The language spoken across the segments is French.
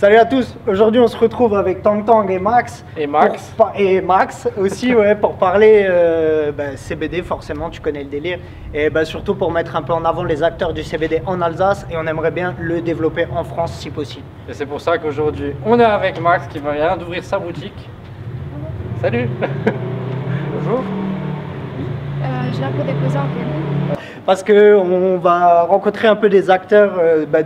Salut à tous, aujourd'hui on se retrouve avec Tang Tang et Max. Et Max. Et Max aussi, ouais, pour parler CBD, forcément tu connais le délire. Et surtout pour mettre un peu en avant les acteurs du CBD en Alsace et on aimerait bien le développer en France si possible. Et c'est pour ça qu'aujourd'hui on est avec Max qui vient d'ouvrir sa boutique. Salut. Bonjour. Je viens pour déposer un peu. Parce qu'on va rencontrer un peu des acteurs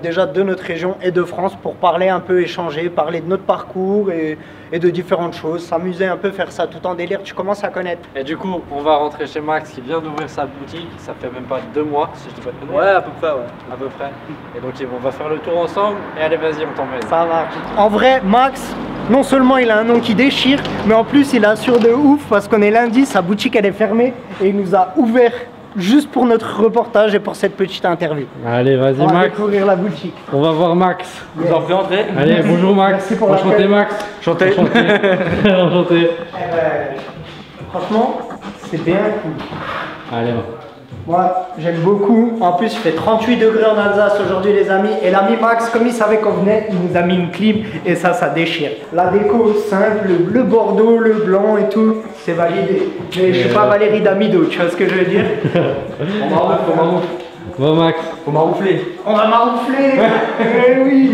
déjà de notre région et de France pour parler un peu, échanger, parler de notre parcours et de différentes choses, s'amuser un peu, faire ça tout en délire, tu commences à connaître. Et du coup, on va rentrer chez Max qui vient d'ouvrir sa boutique, ça fait même pas 2 mois si je dis pas de conneries. Ouais, à peu près, ouais. À peu près. Et donc on va faire le tour ensemble et allez vas-y, on t'emmène. Ça marche. En vrai, Max, non seulement il a un nom qui déchire, mais en plus il assure de ouf parce qu'on est lundi, sa boutique elle est fermée et il nous a ouvert juste pour notre reportage et pour cette petite interview. Allez, vas-y On va Max. découvrir la boutique. On va voir Max. Vous en faites entrer. Allez, bonjour Max. Merci pour Enchanté l'accueil. Max. Enchanté. Enchanté. Franchement, c'est bien cool. Allez, Moi, j'aime beaucoup. En plus, il fait 38 degrés en Alsace aujourd'hui, les amis. Et l'ami Max, comme il savait qu'on venait, il nous a mis une clim et ça déchire. La déco simple, le bordeaux, le blanc et tout, c'est validé. Mais je suis pas Valérie Damido, tu vois ce que je veux dire? On maroufle. bon Max. Faut maroufler. On va maroufler. Eh oui.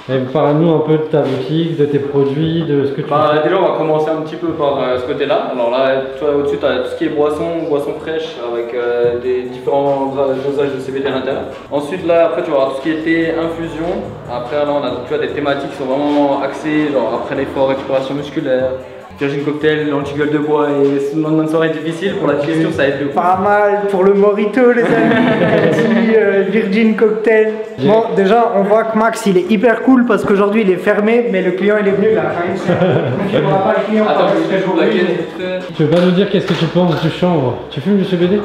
Et parle-nous un peu de ta boutique, de tes produits, de ce que tu fais. Déjà, on va commencer un petit peu par ce côté-là. Alors là, toi, au-dessus, tu as tout ce qui est boisson fraîche avec des différents dosages de CBD à l'intérieur. Ensuite, là, après, tu vas avoir tout ce qui est thé, infusion. Après, là, on a tu vois, des thématiques qui sont vraiment axées, genre après l'effort, récupération musculaire. Virgin Cocktail, l'anti-gueule de bois et le lendemain de soirée difficile pour la digestion, ça aide de ouf. Pas mal pour le Morito, les amis. Virgin Cocktail. Bon, déjà, on voit que Max, il est hyper cool parce qu'aujourd'hui, il est fermé, mais le client, il est venu, il a faim. Donc, il n'y aura pas le client. Attends, je joue la caisse. Tu veux pas nous dire qu'est-ce que tu penses du chanvre? Tu fumes du CBD?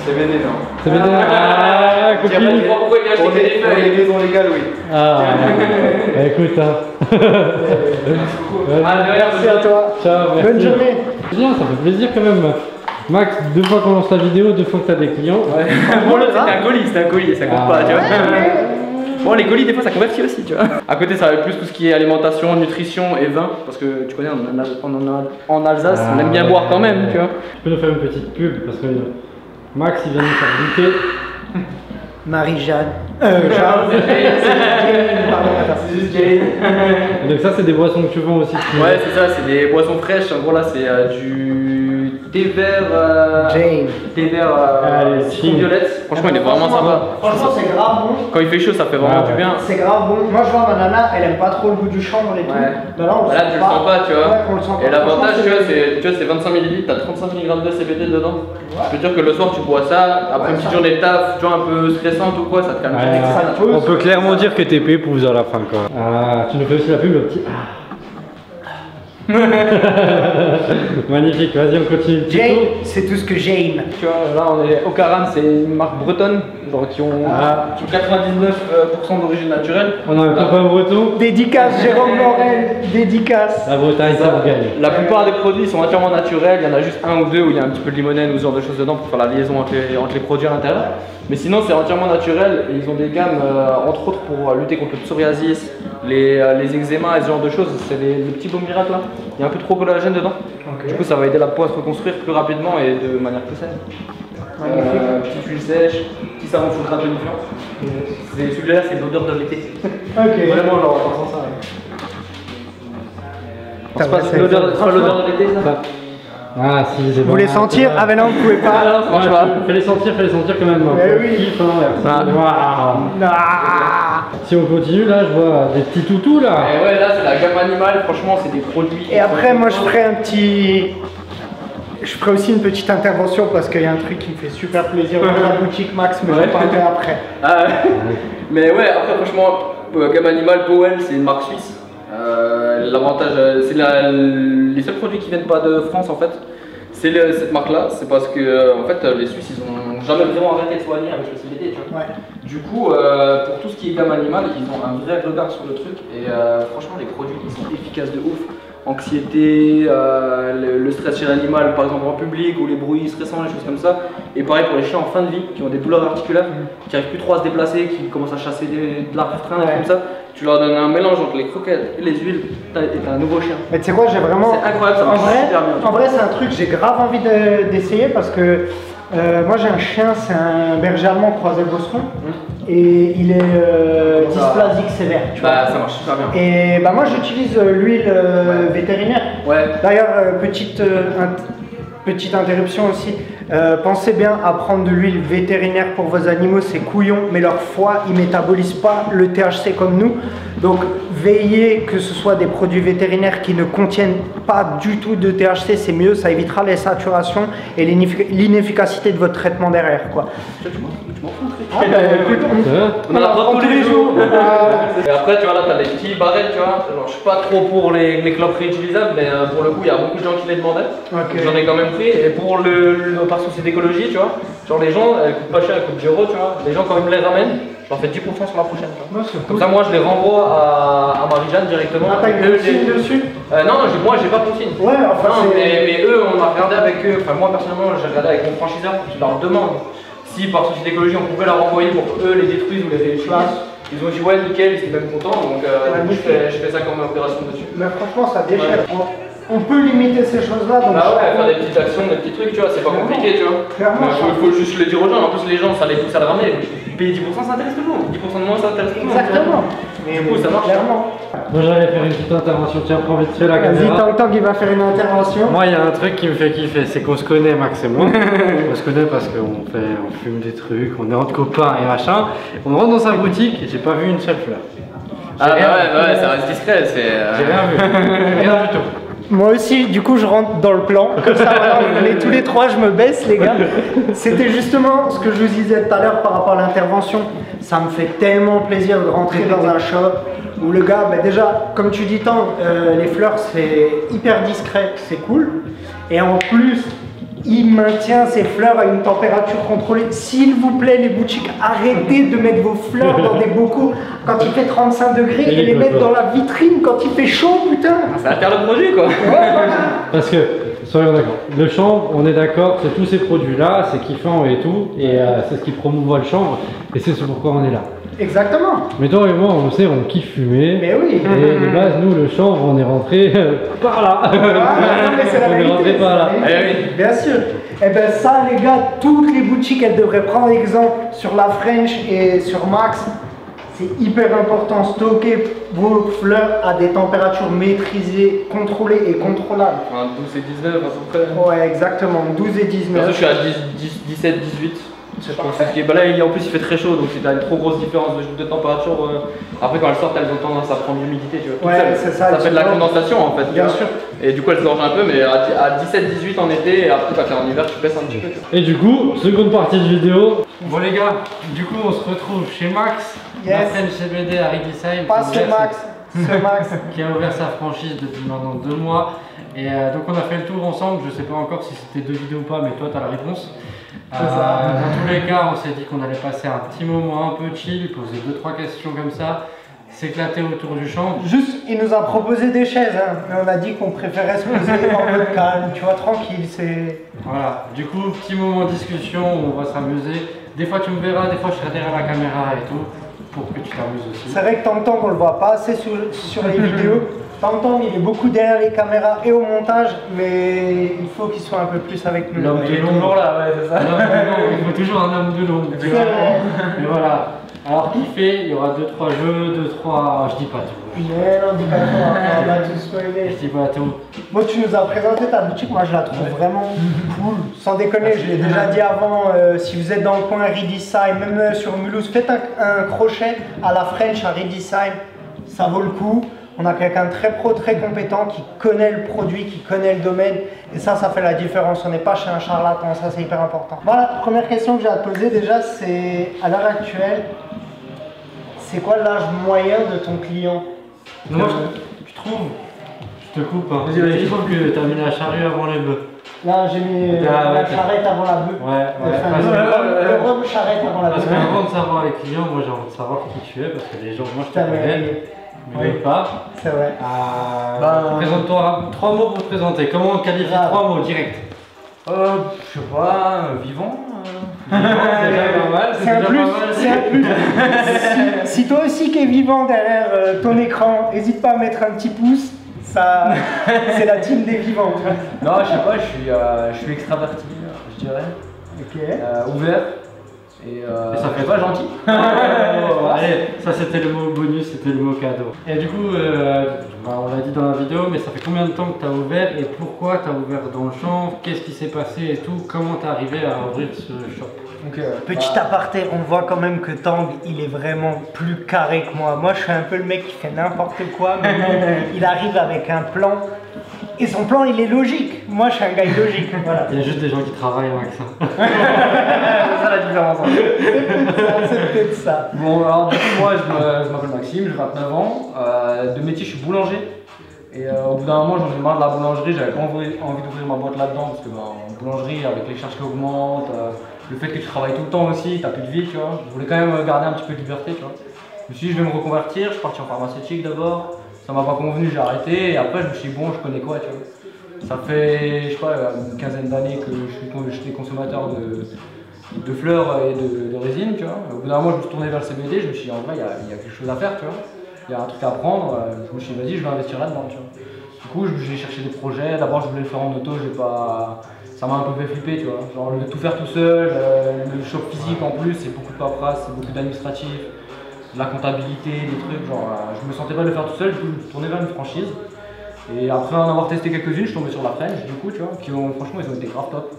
CBD, non. CBD? Ah, Je sais copine. pas pourquoi il a acheté des Pour les feuilles. maisons légales, oui. Ah, bah, écoute, hein. Merci à toi. Ciao, merci. Bonne journée. Bien, ça fait plaisir quand même. Max, 2 fois qu'on lance la vidéo, 2 fois que t'as des clients. Ouais. Bon, l'autre c'était un colis, ça compte pas, tu vois. Bon, les colis, des fois, ça convertit aussi, tu vois. À côté, ça va être plus tout ce qui est alimentation, nutrition et vin. Parce que tu connais, en Alsace, on aime bien boire quand même, tu vois. Tu peux nous faire une petite pub parce que Max, il vient nous faire goûter. Marie-Jeanne. Jeanne. C'est juste Jane. Donc ça, c'est des boissons que tu vends aussi. Ouais, c'est ça, c'est des boissons fraîches. En gros, là, c'est du thé vert. Jane. Thé vert Allez, citron violette. Franchement, il est vraiment sympa. Franchement, c'est grave bon. Quand il fait chaud, ça fait vraiment du bien. C'est grave bon. Moi, je vois ma nana, elle aime pas trop le goût du chanvre et tout. Ouais. Mais là, on le Bah là, tu le sens pas, tu vois. Ouais, on le sent pas. Et l'avantage, Franchement, tu vois, c'est 25 ml, t'as 35 mg de CBD dedans. Je peux dire que le soir, tu bois ça, après une petite journée de taf, tu vois, un peu stressante ou quoi, ça te calme. Ouais, on peut clairement dire que t'es payé pour vous à la fin, quoi. Ah, tu nous fais aussi la pub, le petit. Magnifique, vas-y, on continue. Jane, c'est tout ce que j'aime. Tu vois, là, on est au Caran, c'est une marque bretonne, genre qui ont 99% d'origine naturelle. On a un copain breton. Dédicace, Jérôme Morel. Dédicace. La Bretagne, ça vous gagne. La plupart des produits sont entièrement naturels, il y en a juste un ou deux où il y a un petit peu de limonène ou ce genre de choses dedans pour faire la liaison entre les produits à l'intérieur. Mais sinon c'est entièrement naturel et ils ont des gammes entre autres pour lutter contre le psoriasis, les eczémas et ce genre de choses, c'est les petits baumes miracles là. Il y a un peu trop de collagène dedans. Du coup ça va aider la peau à se reconstruire plus rapidement et de manière plus saine. Petite huile sèche, petit savon sous le tonifiant. Celui-là c'est l'odeur de l'été. Ok. Vraiment genre on sent ça. C'est pas l'odeur de l'été ça? Ah, si, c'est bon. Vous voulez sentir? Ah, ben non, vous pouvez pas. Fais les sentir quand même. Eh oui. Kiffe, hein, Waouh. Ah. Si on continue, là, je vois des petits toutous là. Et ouais, là c'est la gamme animale, franchement c'est des produits. Et après, moi, je ferai un petit. Je ferai aussi une petite intervention parce qu'il y a un truc qui me fait super plaisir dans la boutique Max, mais j'en parlerai après. Ah, mais ouais, après franchement, gamme animale, Powell c'est une marque suisse. L'avantage, c'est les seuls produits qui viennent pas de France en fait. C'est cette marque là, c'est parce que en fait les Suisses ils ont jamais vraiment arrêté de soigner avec le CBD, tu vois. Ouais. Du coup, pour tout ce qui est gamme animale, ils ont un vrai regard sur le truc et franchement les produits ils sont efficaces de ouf. Anxiété, le stress chez l'animal par exemple en public ou les bruits stressants, les choses comme ça. Et pareil pour les chiens en fin de vie qui ont des douleurs articulaires, qui n'arrivent plus trop à se déplacer, qui commencent à chasser de la refrain, comme ça. tu leur donnes un mélange entre les croquettes et les huiles, et t'as un nouveau chien. Mais tu sais quoi, j'ai vraiment. C'est incroyable, ça marche super bien. En vrai, c'est un truc que j'ai grave envie d'essayer parce que moi j'ai un chien, c'est un berger allemand croisé bosseron et il est dysplasique sévère. Tu vois. Bah, ça marche super bien. Et bah, moi j'utilise l'huile vétérinaire. Ouais. D'ailleurs, petite interruption aussi. Pensez bien à prendre de l'huile vétérinaire pour vos animaux, c'est couillon, mais leur foie, ils métabolisent pas le THC comme nous. Donc veillez que ce soit des produits vétérinaires qui ne contiennent pas du tout de THC, c'est mieux, ça évitera les saturations et l'inefficacité de votre traitement derrière, quoi. Tu m'en fous, Ah, bah, écoute, on en apprend tous les jours. Et après, tu vois, là, t'as les petits barrettes, tu vois. Alors, je suis pas trop pour les clopes réutilisables, mais pour le coup, il y a beaucoup de gens qui les demandaient. Ok. J'en ai quand même pris. Et pour par souci d'écologie, tu vois, genre les gens, elles coûtent pas cher, elles coûtent 0 €, tu vois. Les gens, quand ils me les ramènent, j'en fais 10% sur la prochaine, tu vois. Comme ça, moi, je les renvoie à Marie-Jeanne directement. Ah, t'as une consigne dessus? Non, moi, j'ai pas de consigne. Ouais, enfin, non, mais eux, on a regardé avec eux. Enfin, moi, personnellement, j'ai regardé avec mon franchiseur pour qu'ils leur demandent si par souci d'écologie on pouvait leur renvoyer pour qu'eux les détruisent ou les réutilisent. Ils ont dit ouais nickel, ils étaient même contents, donc du coup, je fais ça comme opération dessus. Mais franchement ça déchire. On peut limiter ces choses là. Donc bah ouais, faire des petites actions, des petits trucs, tu vois, c'est pas compliqué, tu vois. Clairement. Il faut juste le dire aux gens, en plus les gens ça les pousse à le ramener. Payer 10% ça intéresse tout le monde, 10% de moins ça intéresse tout le monde. Exactement. Mais du coup ça marche. Clairement. Moi j'allais faire une petite intervention, tiens, prends vite fait la Vas-y, caméra. Tang il va faire une intervention. Moi il y a un truc qui me fait kiffer, c'est qu'on se connaît Max et moi. On se connaît parce qu'on fume des trucs, on est entre copains et machin. On rentre dans sa boutique et j'ai pas vu une seule fleur. Ah ouais, ça reste discret, c'est... J'ai rien vu, rien du tout. Moi aussi, du coup, je rentre dans le plan. Comme ça, voilà, on est tous les trois, je me baisse, les gars. C'était justement ce que je vous disais tout à l'heure par rapport à l'intervention. Ça me fait tellement plaisir de rentrer dans un shop où le gars, bah déjà, comme tu dis tant, les fleurs, c'est hyper discret, c'est cool. Et en plus, il maintient ses fleurs à une température contrôlée. S'il vous plaît, les boutiques, arrêtez de mettre vos fleurs dans des bocaux quand il fait 35 degrés et les mettre dans la vitrine quand il fait chaud, putain. Ça altère le produit, quoi. Parce que, soyons d'accord, le chanvre, on est d'accord, c'est tous ces produits-là, c'est kiffant et tout, et c'est ce qui promouvoit le chanvre, et c'est ce pourquoi on est là. Exactement. Mais toi et moi, on sait, on kiffe fumer. Mais oui. Et de base, nous, le chanvre, on est rentré par là. Ah, non, mais c'est la On est vérité, rentré par là. c'est la vérité. Bien sûr. Et ben ça, les gars, toutes les boutiques, elles devraient prendre exemple sur la French et sur Max. C'est hyper important. Stocker vos fleurs à des températures maîtrisées, contrôlées et contrôlables. 12 et 19 à peu près. Ouais, exactement. 12 et 19. Je suis à 17, 18. Je pense que bah là, en plus il fait très chaud, donc si tu as une trop grosse différence de température, après quand elles sortent, elles ont tendance à prendre l'humidité, tu vois. Ouais, c'est ça. Ça fait de la condensation en fait. Bien sûr. Et du coup, elles se gorgent un peu, mais à 17, 18 en été, et après quand tu es en hiver, tu baisses un petit peu. Et du coup, seconde partie de vidéo. Bon les gars, du coup on se retrouve chez Max, Yes. la French CBD à Riverside, Pas ce Max. Ce Max. qui a ouvert sa franchise depuis maintenant 2 mois. Et donc on a fait le tour ensemble, je sais pas encore si c'était 2 vidéos ou pas, mais toi tu as la réponse. Dans tous les cas, on s'est dit qu'on allait passer un petit moment un peu chill, poser 2-3 questions comme ça, s'éclater autour du champ. Juste, il nous a proposé des chaises, hein, mais on a dit qu'on préférait se poser en mode calme, tu vois, tranquille, c'est... Voilà, du coup, petit moment discussion, on va s'amuser. Des fois tu me verras, des fois je serai derrière la caméra et tout, pour que tu t'amuses aussi. C'est vrai que Tang on le voit pas assez sur les vidéos. Tang il est beaucoup derrière les caméras et au montage, mais il faut qu'il soit un peu plus avec nous. L'homme de l'ombre. Toujours là, ouais, c'est ça. L'homme de l'ombre, il faut toujours un homme de l'ombre. C'est vrai. Mais voilà. Alors kiffer, il y aura 2-3 jeux, 2-3... Je dis pas tout. Mais non, dis pas trop, on va tout spoiler. Je dis pas tout. Bon, tu nous as présenté ta boutique, moi je la trouve vraiment cool. Sans déconner, je l'ai déjà dit avant, si vous êtes dans le coin Riverside, même sur Mulhouse, faites un crochet à la French à Riverside, ça vaut le coup. On a quelqu'un de très pro, très compétent, qui connaît le produit, qui connaît le domaine. Et ça fait la différence. On n'est pas chez un charlatan, ça c'est hyper important. Voilà, première question que j'ai à te poser déjà, c'est à l'heure actuelle, c'est quoi l'âge moyen de ton client? Moi, je trouve, je te coupe, hein. Je trouve que t'as mis la charrue avant les bœufs. Là, j'ai mis la charrette avant la bœuf. Ouais, Enfin, parce que- le rhum charrette avant la Parce bœuf. qu'avant de savoir les clients, moi j'ai envie de savoir qui tu es, parce que les gens, moi je te Putain, connais, mais- mais pas. C'est vrai. Présente-toi, 3 mots pour te présenter. Comment on qualifie Grave. 3 mots direct? Je sais pas, vivant. C'est déjà pas mal, C'est un plus, c'est un plus. Si toi aussi qui es vivant derrière ton écran, n'hésite pas à mettre un petit pouce. Ça, c'est la team des vivants. Tu vois. Non, je sais pas, je suis extraverti, je dirais. Ok. Ouvert. Et ça fait pas gentil. Allez, ça c'était le mot bonus, c'était le mot cadeau. Et du coup, on l'a dit dans la vidéo, mais ça fait combien de temps que tu as ouvert et pourquoi tu as ouvert dans le champ? Qu'est-ce qui s'est passé et tout? Comment tu es arrivé à ouvrir ce shop? Petit aparté, on voit quand même que Tang, il est vraiment plus carré que moi. Moi, je suis un peu le mec qui fait n'importe quoi, mais il arrive avec un plan. Et son plan, il est logique. Moi, je suis un gars illogique. Voilà. Il y a juste des gens qui travaillent, Max. C'est ça la différence. C'est peut-être ça. Bon, alors du coup, moi, je m'appelle Maxime, j'ai 29 ans. De métier, je suis boulanger. Et au bout d'un moment, j'en ai marre de la boulangerie. J'avais pas envie d'ouvrir ma boîte là-dedans parce que en boulangerie, avec les charges qui augmentent, le fait que tu travailles tout le temps aussi, t'as plus de vie, tu vois. Je voulais quand même garder un petit peu de liberté, tu vois. Je me suis dit, je vais me reconvertir. Je suis parti en pharmaceutique d'abord. Ça m'a pas convenu, j'ai arrêté. Et après, je me suis dit, bon, je connais quoi, tu vois. Ça fait, je sais pas, une quinzaine d'années que je suis consommateur de fleurs et de résine, tu vois. Au bout d'un moment, je me suis tourné vers le CBD. Je me suis dit, en vrai, il y a quelque chose à faire, tu vois. Il y a un truc à apprendre. Je me suis dit, vas-y, je vais investir là-dedans, tu vois. Du coup, j'ai cherché des projets. D'abord, je voulais le faire en auto. Ça m'a un peu fait flipper, tu vois. Genre, tout faire tout seul, le shop physique en plus, c'est beaucoup de paperasse, c'est beaucoup d'administratif, de la comptabilité, des trucs. Genre, je me sentais pas de le faire tout seul, du coup, je me suis tourné vers une franchise. Et après en avoir testé quelques-unes, je suis tombé sur la French, du coup, tu vois, franchement, ils ont été grave top.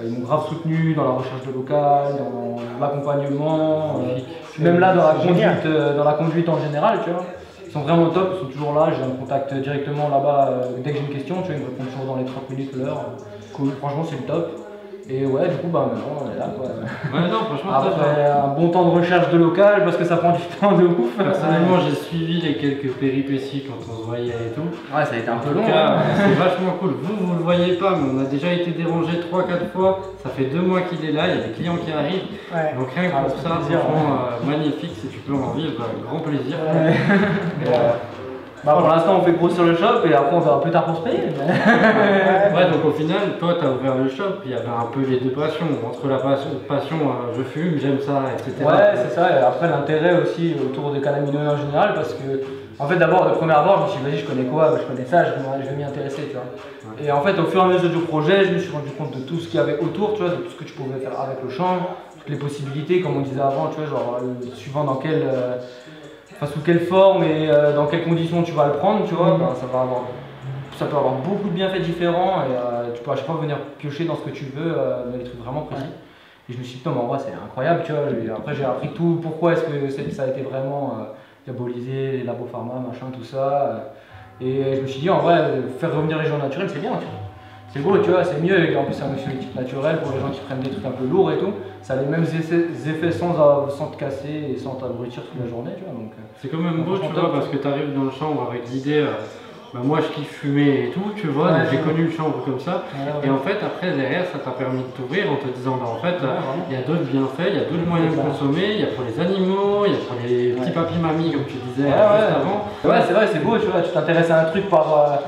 Ils m'ont grave soutenu dans la recherche de local, dans l'accompagnement, même là dans la conduite en général, tu vois. Ils sont vraiment top, ils sont toujours là, j'ai un contact directement là-bas dès que j'ai une question, tu vois, ils me répondent toujours dans les 30 minutes, l'heure. Cool, franchement c'est le top. Et ouais, du coup, bah maintenant on est là quoi. Ouais, non, franchement, après un bon temps de recherche de local parce que ça prend du temps de ouf. Personnellement, j'ai suivi les quelques péripéties quand on se voyait et tout. Ouais, ça a été un peu long. C'est vachement cool. Vous le voyez pas, mais on a déjà été dérangé 3-4 fois. Ça fait 2 mois qu'il est là, il y a des clients qui arrivent. Ouais. Donc rien que pour ça, franchement, magnifique. Si tu peux en vivre, grand plaisir. Ouais. Bah pour l'instant on fait grossir le shop et après on verra plus tard pour se payer. Ouais, donc au final, toi tu as ouvert le shop, il y avait un peu les deux passions, entre la passion je fume, j'aime ça, etc. Ouais, c'est ça, et après l'intérêt aussi autour des cannabinoïdes en général parce que, en fait d'abord, de premier abord, je me suis dit vas-y je connais quoi, je connais ça, je vais m'y intéresser, tu vois. Ouais. Et en fait au fur et à mesure du projet, je me suis rendu compte de tout ce qu'il y avait autour, tu vois, de tout ce que tu pouvais faire avec le champ, toutes les possibilités, comme on disait avant, tu vois, genre suivant dans quel... sous quelle forme et dans quelles conditions tu vas le prendre, tu vois, ben, ça peut avoir beaucoup de bienfaits différents et tu peux à chaque fois venir piocher dans ce que tu veux, dans des trucs vraiment précis. Et je me suis dit, non, mais en vrai, c'est incroyable, tu vois. Et après, j'ai appris tout, pourquoi est-ce que ça a été vraiment diabolisé, les labos pharma, machin, tout ça. Et je me suis dit, en vrai, faire revenir les gens naturels, c'est bien, tu vois. C'est beau, tu vois, c'est mieux, et en plus c'est un anxiolytique naturel pour les gens qui prennent des trucs un peu lourds et tout. Ça a les mêmes effets sans te casser et sans t'abrutir toute la journée, tu vois. C'est quand même beau, tu vois, parce que tu arrives dans le chambre avec l'idée, bah moi je kiffe fumer et tout, tu vois, j'ai connu le chambre comme ça. Et en fait, après, derrière, ça t'a permis de t'ouvrir en te disant, bah en fait, il y a d'autres bienfaits, il y a d'autres moyens de consommer, il y a pour les animaux, il y a pour les petits papis-mamies, comme tu disais juste avant. Ouais, c'est vrai, c'est beau, tu vois, tu t'intéresses à un truc par...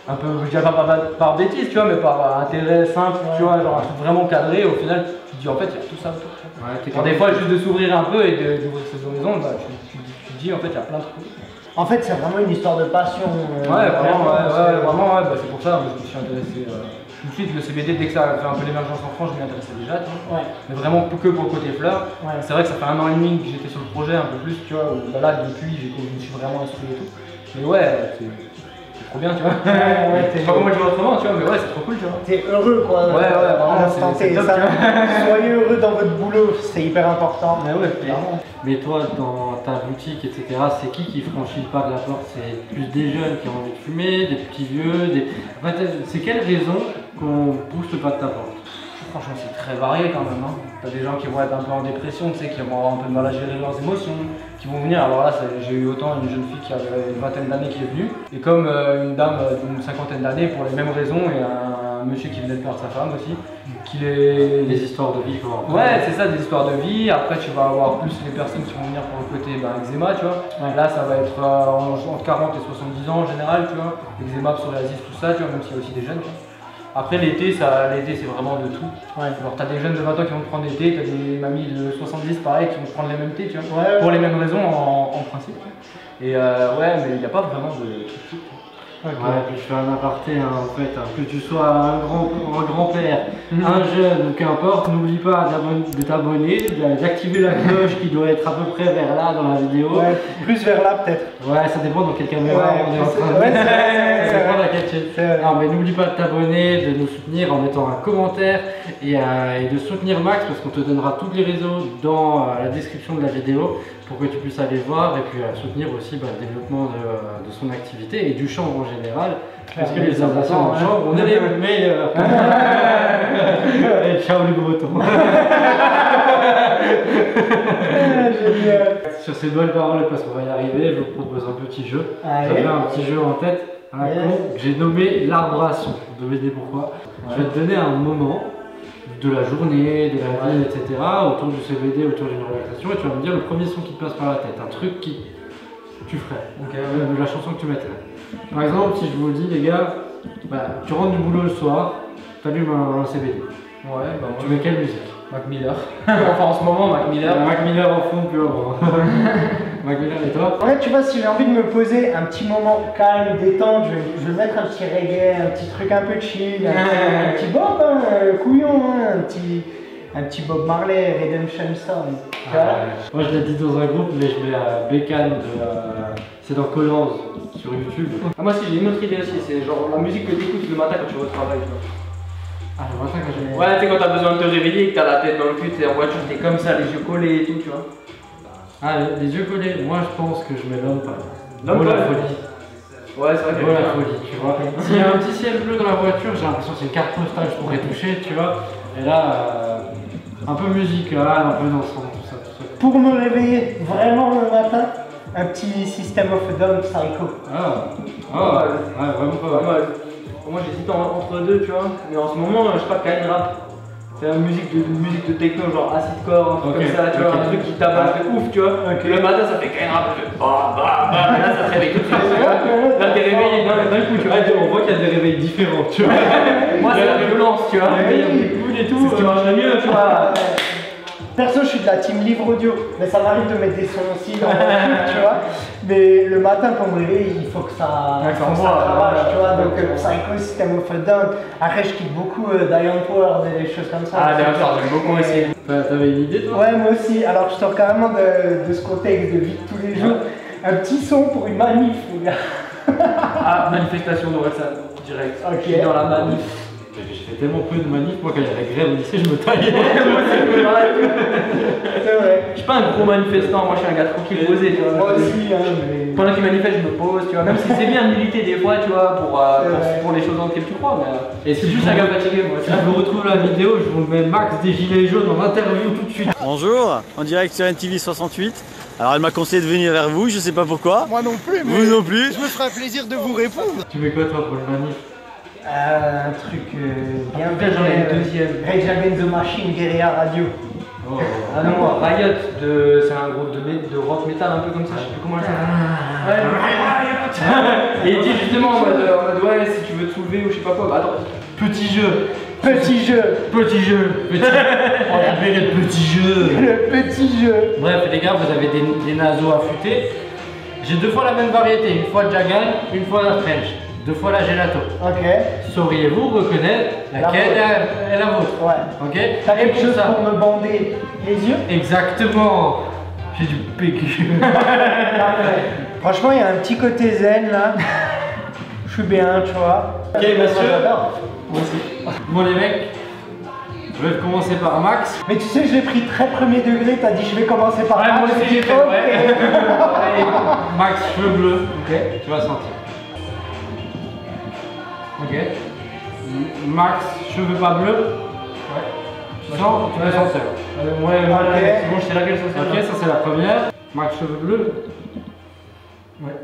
un peu, je dirais pas par bêtise, tu vois, mais par intérêt simple, tu vois, genre un truc vraiment cadré, au final, tu te dis en fait, il y a tout ça autour. Ouais, des fois, juste de s'ouvrir un peu et d'ouvrir ses horizons, bah, tu te dis en fait, il y a plein de trucs. En fait, c'est vraiment une histoire de passion. Vraiment, bah, c'est pour ça que je me suis intéressé tout de suite. Le CBD, dès que ça a fait un peu l'émergence en France, je m'y intéressais déjà, tu vois. Mais vraiment que pour le côté fleurs. C'est vrai que ça fait 1 an et demi que j'étais sur le projet, un peu plus, tu vois, où, bah, là, depuis, je me suis vraiment instruit et tout. Mais ouais, c'est trop bien, tu vois. Je sais pas comment je vois autrement, tu vois, mais ouais, c'est trop cool, tu vois. T'es heureux, quoi. Ouais, vraiment, c'est top, soyez heureux dans votre boulot, c'est hyper important. Mais ouais, clairement. Mais toi, dans ta boutique, etc., c'est qui franchit le pas de la porte? C'est plus des jeunes qui ont envie de fumer, des petits vieux, En fait, c'est quelle raison qu'on pousse le pas de ta porte? Franchement, c'est très varié quand même. Hein. T'as des gens qui vont être un peu en dépression, tu sais, qui vont avoir un peu de mal à gérer leurs émotions, qui vont venir. Alors là, j'ai eu autant une jeune fille qui avait une 20aine d'années qui est venue, et comme une dame d'une 50aine d'années pour les mêmes raisons, et un monsieur qui venait de perdre sa femme aussi. Des histoires de vie, quoi. Ouais, c'est ça, des histoires de vie. Après, tu vas avoir plus les personnes qui vont venir pour le côté eczéma, tu vois. Là, ça va être entre 40 et 70 ans en général, tu vois. Eczéma, psoriasis, tout ça, tu vois, même s'il y a aussi des jeunes, tu vois. Après l'été, c'est vraiment de tout. Ouais. Alors t'as des jeunes de 20 ans qui vont te prendre l'été, t'as des mamies de 70 pareil qui vont te prendre les mêmes thés, tu vois. Ouais, pour les mêmes raisons en principe. Et ouais, mais il n'y a pas vraiment de truc. Ouais, puis je fais un aparté en fait, que tu sois un grand-père, un jeune ou qu'importe, n'oublie pas de t'abonner, d'activer la cloche qui doit être à peu près vers là dans la vidéo. Ouais, plus vers là peut-être. Ouais, ça dépend dans quelle caméra on est en train de... ça dépend de laquelle chaîne. Non mais n'oublie pas de t'abonner, de nous soutenir en mettant un commentaire et de soutenir Max parce qu'on te donnera tous les réseaux dans la description de la vidéo pour que tu puisses aller voir et puis soutenir aussi le développement de son activité et du chant en général. Parce que les Alsaciens en chant, on est les meilleurs. Et ciao les bretons. Sur ces bonnes paroles, parce qu'on va y arriver, je vous propose un petit jeu. J'avais un petit jeu en tête à la con que j'ai nommé l'arbre à son. Vous devez pourquoi. Je vais te donner un moment de la journée, de la vie, etc. autour du CBD, autour d'une relaxation, et tu vas me dire le premier son qui te passe par la tête, un truc qui tu ferais, la chanson que tu mettrais. Par exemple, si je vous dis les gars, tu rentres du boulot le soir, tu allumes un CBD. Ouais, tu mets quelle musique? Mac Miller. Enfin en ce moment, Mac Miller. Mac Miller en fond, plus avant. Mac Miller et toi? En fait, tu vois, si j'ai envie de me poser un petit moment calme, détente, je vais mettre un petit reggae, un petit truc un peu chill, un petit Bob, couillon, un petit Bob Marley, Redemption Song. Moi je l'ai dit dans un groupe, mais je mets Bécane, c'est dans Colors sur YouTube. Ah, moi aussi j'ai une autre idée aussi, c'est genre la musique que tu écoutes le matin quand tu vas au travail. Tu vois. Ah, le matin quand j'ai... Ouais, tu sais quand t'as besoin de te réveiller et que t'as la tête dans le cul, t'es en voiture, t'es comme ça, les yeux collés et tout, tu vois. Ah, les yeux collés, moi je pense que je mets l'homme pas. L'homme la folie. Ouais, c'est vrai que la folie, tu vois. S'il y a un petit ciel bleu dans la voiture, j'ai l'impression que c'est une carte postale, je pourrais toucher, tu vois. Et là, un peu musical, un peu dansant, tout ça. Pour me réveiller vraiment le matin, un petit System of a Down Psycho. Ouais, vraiment pas mal. Moi j'hésite entre deux, tu vois. Mais en ce moment, je sais pas, Kain Rap. C'est une musique de techno, genre acidcore, comme ça, tu vois, un truc qui tabasse de ouf, tu vois. Le matin, ça fait Kain Rap, ça fait et là, ça te réveille tout de suite. Là, t'es réveillé d'un coup, tu vois. On voit qu'il y a des réveils différents, tu vois. Moi, c'est la violence, tu vois. Il y a des coups et tout. C'est ce qui marche le mieux, tu vois. Perso, je suis de la team livre audio, mais ça m'arrive de mettre des sons aussi dans le truc, tu vois. Mais le matin, pour me réveiller, il faut que ça travaille, tu vois. Donc, Psycho, System of a Down. Après, je kiffe beaucoup Diane Powers et des choses comme ça. Ah, bien sûr, j'aime beaucoup aussi. T'avais une idée, toi? Ouais, moi aussi. Alors, je sors carrément de ce contexte de vie de tous les jours. Un petit son pour une manif, les gars. Ah, manifestation d'Orelsan, direct. Ok. Je suis dans la manif. J'ai fait tellement peu de manifs, moi quand il y avait grève au lycée, je me taillais. C'est vrai. Je suis pas un gros manifestant, moi je suis un gars tranquille posé, tu vois. Moi aussi, mais... Pendant qu'ils manifestent, je me pose, tu vois. Même si c'est bien de militer des fois, tu vois, pour les choses dans lesquelles tu crois, mais c'est juste un gars fatigué, moi. Si je retrouve la vidéo, je vous mets Max des Gilets jaunes en interview tout de suite. Bonjour, en direct sur NTV 68. Alors elle m'a conseillé de venir vers vous, je sais pas pourquoi. Moi non plus, mais... Vous non plus. Je me ferai un plaisir de vous répondre. Tu mets quoi toi pour le manif? Un truc bien J'en ai une deuxième. Rage Against the Machine, Guerilla Radio. Oh. Ah non, moi, Riot, c'est un groupe de rock metal un peu comme ça, je sais plus comment elle s'appelle. Ouais, Riot. Et il dit justement en mode ouais, si tu veux te soulever ou je sais pas quoi, attends. Petit jeu. Petit jeu. Petit jeu. On appelle le petit jeu. Le petit jeu. Bref les gars, vous avez des nasos affûtés. J'ai deux fois la même variété, une fois Jagan, une fois la French. Deux fois la gelato. Ok. Sauriez-vous reconnaître laquelle est la vôtre? Ouais. Ok. T'as quelque pour chose ça. pour me bander les yeux? Exactement. J'ai du PQ. Franchement, il y a un petit côté zen là. Je suis bien, tu vois. Ok, monsieur. J'adore. Moi aussi. Bon les mecs, je vais commencer par Max. Mais tu sais, je l'ai pris très premier degré. T'as dit je vais commencer par Ouais, moi aussi j'ai fait. Ok. Ouais. Max, cheveux bleus. Ok. Tu vas sentir. Ok. Max, cheveux pas bleus. Ouais. Tu sens, tu peux sentir. Ouais, voilà, Ok. c'est bon, je sais laquelle ça c'est. Ok, ça c'est la première. Max, cheveux bleus. Ouais.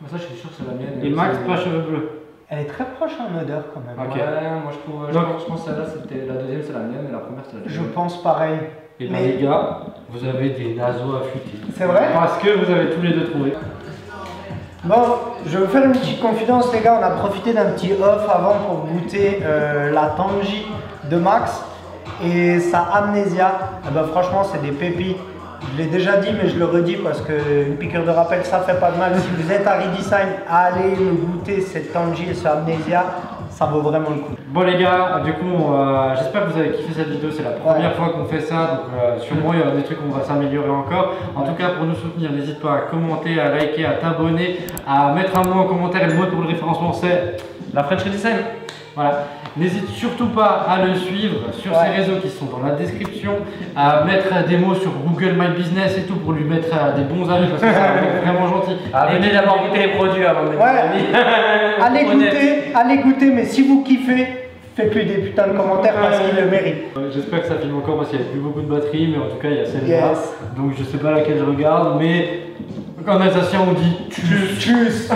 Bah, ça, je suis sûr que c'est la mienne. Et Max, pas cheveux bleus. Elle est très proche en odeur quand même. Ok. Ouais, moi je trouve. Je pense que celle-là c'était la deuxième, c'est la mienne, et la première c'est la Je mienne. pense pareil. Et bien Mais- les gars, vous avez des nasos affûtés. C'est vrai? Parce que vous avez tous les deux trouvé. Bon, je vais vous faire une petite confidence les gars, on a profité d'un petit off avant pour goûter la Tangie de Max et sa Amnesia. Eh ben, franchement c'est des pépites, je l'ai déjà dit mais je le redis parce qu'une piqûre de rappel ça fait pas de mal. Si vous êtes à Riedisheim, allez me goûter cette Tangie et sa Amnesia, ça vaut vraiment le coup. Bon les gars, du coup j'espère que vous avez kiffé cette vidéo, c'est la première fois qu'on fait ça, donc sûrement il y aura des trucs où on va s'améliorer encore. En tout cas pour nous soutenir, n'hésite pas à commenter, à liker, à t'abonner, à mettre un mot en commentaire, et le mot pour le référencement c'est La French Riedisheim. voilà. N'hésite surtout pas à le suivre sur ses réseaux qui sont dans la description, à mettre des mots sur Google My Business et tout pour lui mettre des bons avis parce que c'est un mec vraiment gentil. Venez d'abord goûter les produits avant de mettre des amis. Allez goûter, mais si vous kiffez, faites plus des putains de commentaires parce qu'il le mérite. J'espère que ça filme encore parce qu'il n'y a plus beaucoup de batterie, mais en tout cas il y a celle-là. Yes. Donc je sais pas laquelle je regarde, mais en alsacien on dit tchuss. Tchuss.